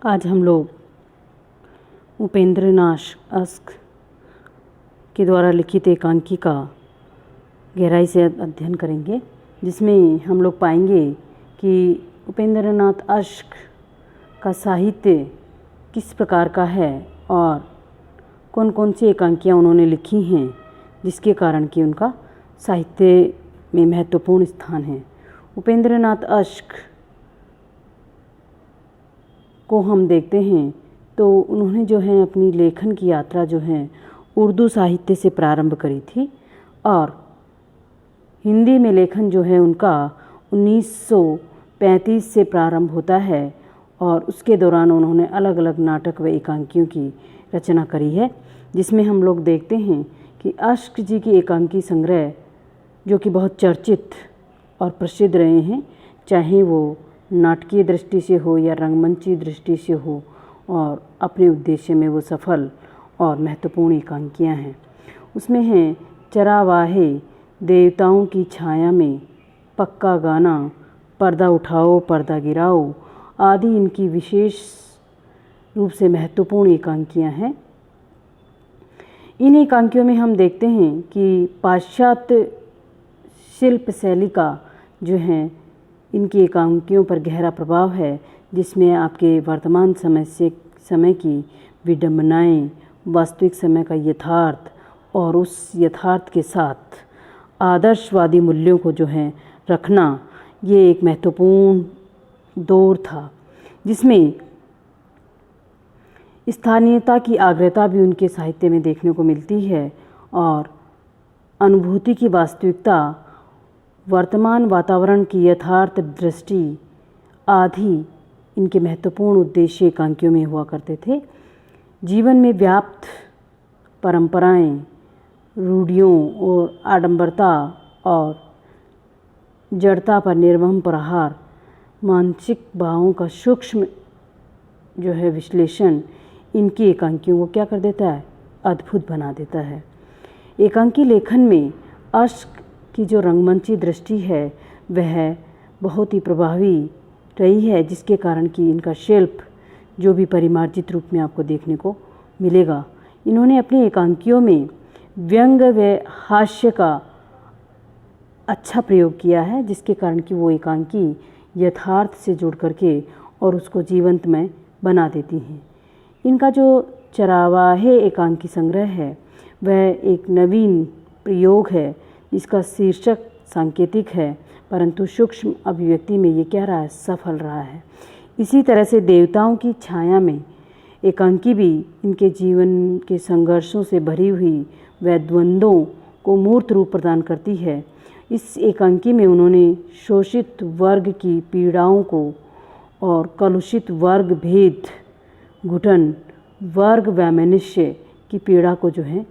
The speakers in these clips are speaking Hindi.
आज हम लोग उपेंद्रनाथ अश्क के द्वारा लिखित एकांकी का गहराई से अध्ययन करेंगे, जिसमें हम लोग पाएंगे कि उपेंद्रनाथ अश्क का साहित्य किस प्रकार का है और कौन कौन सी एकांकियाँ उन्होंने लिखी हैं, जिसके कारण कि उनका साहित्य में महत्वपूर्ण स्थान है। उपेंद्रनाथ अश्क को हम देखते हैं तो उन्होंने जो है अपनी लेखन की यात्रा जो है उर्दू साहित्य से प्रारंभ करी थी और हिंदी में लेखन जो है उनका 1935 से प्रारंभ होता है और उसके दौरान उन्होंने अलग अलग नाटक व एकांकियों की रचना करी है, जिसमें हम लोग देखते हैं कि अश्क जी की एकांकी संग्रह जो कि बहुत चर्चित और प्रसिद्ध रहे हैं, चाहे वो नाटकीय दृष्टि से हो या रंगमंची दृष्टि से हो, और अपने उद्देश्य में वो सफल और महत्वपूर्ण एकांकियाँ हैं। उसमें हैं चरावाहे, देवताओं की छाया में, पक्का गाना, पर्दा उठाओ पर्दा गिराओ आदि इनकी विशेष रूप से महत्वपूर्ण एकांकियाँ हैं। इन एकांकियों में हम देखते हैं कि पाश्चात्य शिल्प शैली का जो है इनकी एकांकियों पर गहरा प्रभाव है, जिसमें आपके वर्तमान समय की विडंबनाएं, वास्तविक समय का यथार्थ और उस यथार्थ के साथ आदर्शवादी मूल्यों को जो है रखना, ये एक महत्वपूर्ण दौर था, जिसमें स्थानीयता की आग्रहता भी उनके साहित्य में देखने को मिलती है और अनुभूति की वास्तविकता, वर्तमान वातावरण की यथार्थ दृष्टि आदि इनके महत्वपूर्ण उद्देश्य एकांकियों में हुआ करते थे। जीवन में व्याप्त परंपराएं, रूढ़ियों और आडंबरता और जड़ता पर निर्मम प्रहार, मानसिक भावों का सूक्ष्म जो है विश्लेषण इनकी एकांकियों को क्या कर देता है, अद्भुत बना देता है। एकांकी लेखन में अश्क की जो रंगमंची दृष्टि है वह बहुत ही प्रभावी रही है, जिसके कारण कि इनका शिल्प जो भी परिमार्जित रूप में आपको देखने को मिलेगा। इन्होंने अपनी एकांकियों में व्यंग व हास्य का अच्छा प्रयोग किया है, जिसके कारण कि वो एकांकी यथार्थ से जुड़ करके और उसको जीवंतमय बना देती हैं। इनका जो चरावाहे एकांकी संग्रह है वह एक नवीन प्रयोग है, जिसका शीर्षक सांकेतिक है, परंतु सूक्ष्म अभिव्यक्ति में ये क्या रहा है, सफल रहा है। इसी तरह से देवताओं की छाया में एकांकी भी इनके जीवन के संघर्षों से भरी हुई व द्वंद्वों को मूर्त रूप प्रदान करती है। इस एकांकी में उन्होंने शोषित वर्ग की पीड़ाओं को और कलुषित वर्ग भेद, घुटन, वर्ग वैमनस्य की पीड़ा को जो है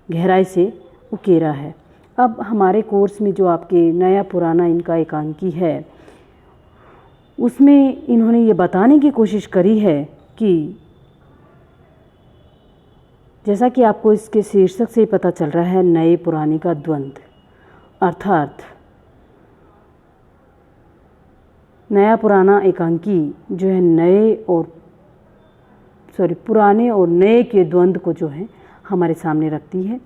गहराई से उकेरा है। अब हमारे कोर्स में जो आपके नया पुराना इनका एकांकी है, उसमें इन्होंने ये बताने की कोशिश करी है कि जैसा कि आपको इसके शीर्षक से ही पता चल रहा है, नए पुराने का द्वंद्व, अर्थात नया पुराना एकांकी जो है पुराने और नए के द्वंद्व को जो है हमारे सामने रखती है।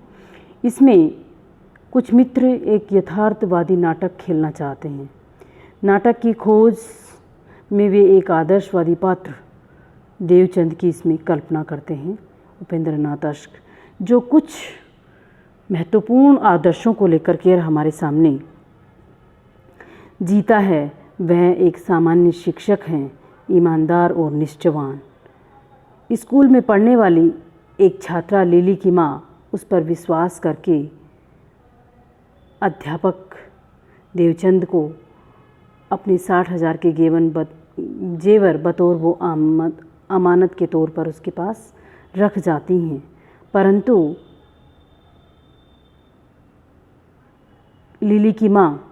इसमें कुछ मित्र एक यथार्थवादी नाटक खेलना चाहते हैं। नाटक की खोज में वे एक आदर्शवादी पात्र देवचंद की इसमें कल्पना करते हैं। उपेंद्रनाथ अश्क जो कुछ महत्वपूर्ण आदर्शों को लेकर के हमारे सामने जीता है, वह एक सामान्य शिक्षक हैं, ईमानदार और निष्ठावान। स्कूल में पढ़ने वाली एक छात्रा लिली की माँ उस पर विश्वास करके अध्यापक देवचंद को अपने 60,000 के जेवर बतौर वो अमानत के तौर पर उसके पास रख जाती हैं, परंतु लिली की माँ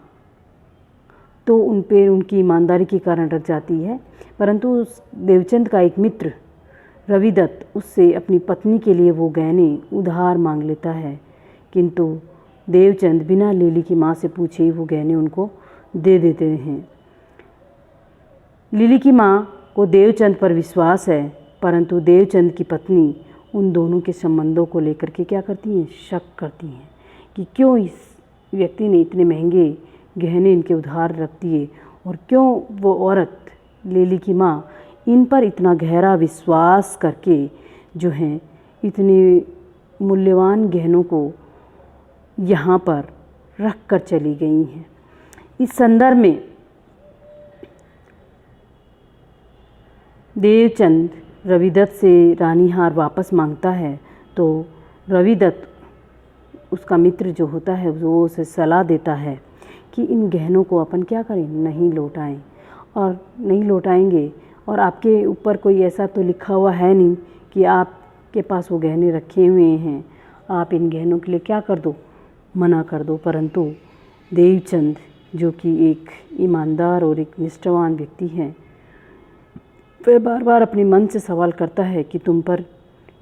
तो उन पर उनकी ईमानदारी के कारण रख जाती है, परंतु उस देवचंद का एक मित्र रविदत्त उससे अपनी पत्नी के लिए वो गहने उधार मांग लेता है, किंतु देवचंद बिना लिली की माँ से पूछे ही वो गहने उनको दे देते हैं। लिली की माँ को देवचंद पर विश्वास है, परंतु देवचंद की पत्नी उन दोनों के संबंधों को लेकर के क्या करती हैं, शक करती हैं कि क्यों इस व्यक्ति ने इतने महंगे गहने इनके उधार रख दिए और क्यों वो औरत लेली की माँ इन पर इतना गहरा विश्वास करके जो है इतने मूल्यवान गहनों को यहाँ पर रख कर चली गई हैं। इस संदर्भ में देवचंद रविदत्त से रानी हार वापस मांगता है, तो रविदत्त उसका मित्र जो होता है वो उसे सलाह देता है कि इन गहनों को अपन क्या करें, नहीं लौटाएं, और नहीं लौटाएंगे और आपके ऊपर कोई ऐसा तो लिखा हुआ है नहीं कि आपके पास वो गहने रखे हुए हैं, आप इन गहनों के लिए क्या कर दो, मना कर दो। परंतु देवचंद जो कि एक ईमानदार और एक निष्ठावान व्यक्ति हैं, वह बार बार अपने मन से सवाल करता है कि तुम पर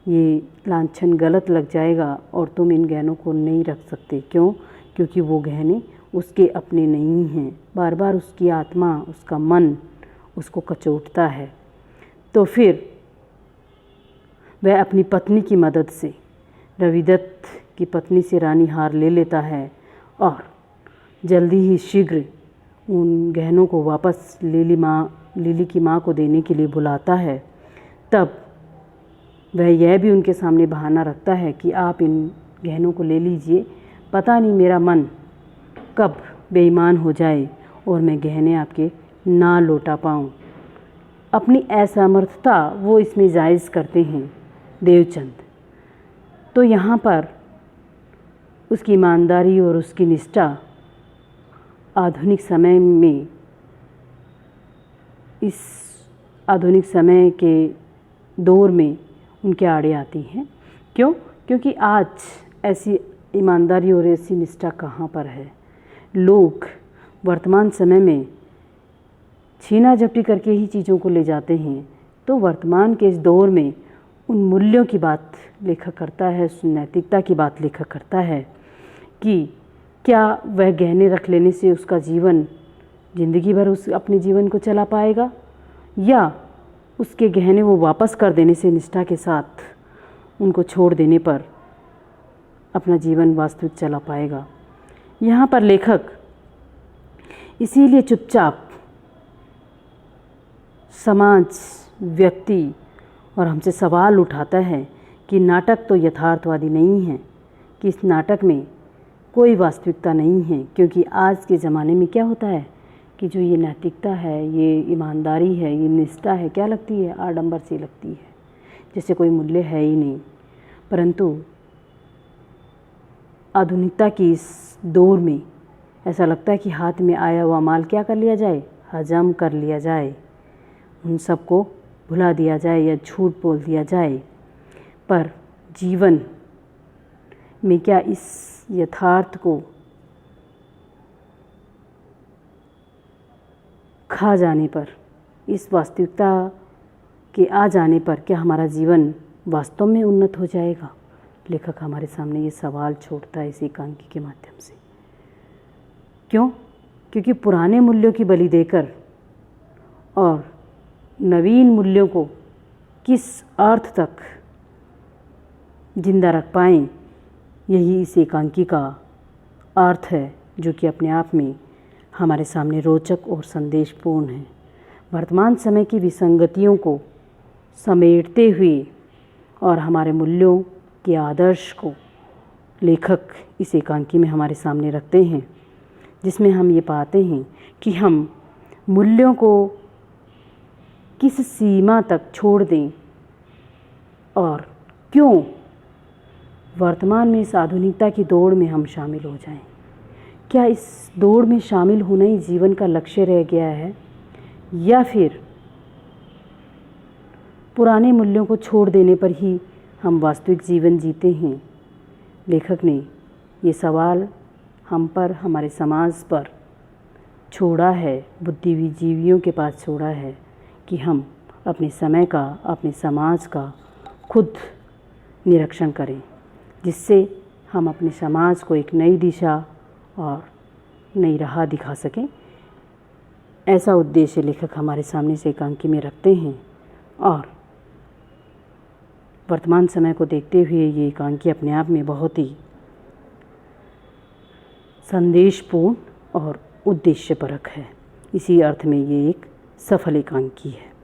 ये लांछन गलत लग जाएगा और तुम इन गहनों को नहीं रख सकते। क्यों? क्योंकि वो गहने उसके अपने नहीं हैं। बार बार उसकी आत्मा, उसका मन उसको कचोटता है। तो फिर वह अपनी पत्नी की मदद से, रविदत्त की पत्नी से रानी हार ले लेता है और जल्दी ही शीघ्र उन गहनों को वापस लिली की माँ को देने के लिए बुलाता है। तब वह यह भी उनके सामने बहाना रखता है कि आप इन गहनों को ले लीजिए, पता नहीं मेरा मन कब बेईमान हो जाए और मैं गहने आपके ना लौटा पाऊँ। अपनी असमर्थता वो इसमें जायज़ करते हैं देवचंद। तो यहाँ पर उसकी ईमानदारी और उसकी निष्ठा आधुनिक समय में, इस आधुनिक समय के दौर में उनके आड़े आती हैं। क्यों? क्योंकि आज ऐसी ईमानदारी और ऐसी निष्ठा कहाँ पर है। लोग वर्तमान समय में छीना झपटी करके ही चीज़ों को ले जाते हैं। तो वर्तमान के इस दौर में उन मूल्यों की बात लेखक करता है, उस नैतिकता की बात लेखक करता है कि क्या वह गहने रख लेने से उसका जीवन ज़िंदगी भर उस अपने जीवन को चला पाएगा, या उसके गहने वो वापस कर देने से, निष्ठा के साथ उनको छोड़ देने पर अपना जीवन वास्तविक चला पाएगा। यहाँ पर लेखक इसीलिए चुपचाप समाज, व्यक्ति और हमसे सवाल उठाता है कि नाटक तो यथार्थवादी नहीं है, कि इस नाटक में कोई वास्तविकता नहीं है। क्योंकि आज के ज़माने में क्या होता है कि जो ये नैतिकता है, ये ईमानदारी है, ये निष्ठा है, क्या लगती है, आडंबर सी लगती है, जैसे कोई मूल्य है ही नहीं। परंतु आधुनिकता की इस दौर में ऐसा लगता है कि हाथ में आया हुआ माल क्या कर लिया जाए, हजम कर लिया जाए, उन सबको भुला दिया जाए या झूठ बोल दिया जाए। पर जीवन में क्या इस यथार्थ को खा जाने पर, इस वास्तविकता के आ जाने पर क्या हमारा जीवन वास्तव में उन्नत हो जाएगा? लेखक हमारे सामने ये सवाल छोड़ता है इस एकांकी के माध्यम से। क्यों? क्योंकि पुराने मूल्यों की बलि देकर और नवीन मूल्यों को किस अर्थ तक जिंदा रख पाएं, यही इस एकांकी का अर्थ है, जो कि अपने आप में हमारे सामने रोचक और संदेशपूर्ण है। वर्तमान समय की विसंगतियों को समेटते हुए और हमारे मूल्यों के आदर्श को लेखक इस एकांकी में हमारे सामने रखते हैं, जिसमें हम ये पाते हैं कि हम मूल्यों को किस सीमा तक छोड़ दें और क्यों वर्तमान में इस आधुनिकता की दौड़ में हम शामिल हो जाएं। क्या इस दौड़ में शामिल होना ही जीवन का लक्ष्य रह गया है, या फिर पुराने मूल्यों को छोड़ देने पर ही हम वास्तविक जीवन जीते हैं? लेखक ने ये सवाल हम पर, हमारे समाज पर छोड़ा है, बुद्धिजीवियों के पास छोड़ा है कि हम अपने समय का, अपने समाज का खुद निरीक्षण करें, जिससे हम अपने समाज को एक नई दिशा और नई राह दिखा सकें। ऐसा उद्देश्य लेखक हमारे सामने से एकांकी में रखते हैं और वर्तमान समय को देखते हुए ये एकांकी अपने आप में बहुत ही संदेशपूर्ण और उद्देश्यपरक है। इसी अर्थ में ये एक सफल एकांकी है।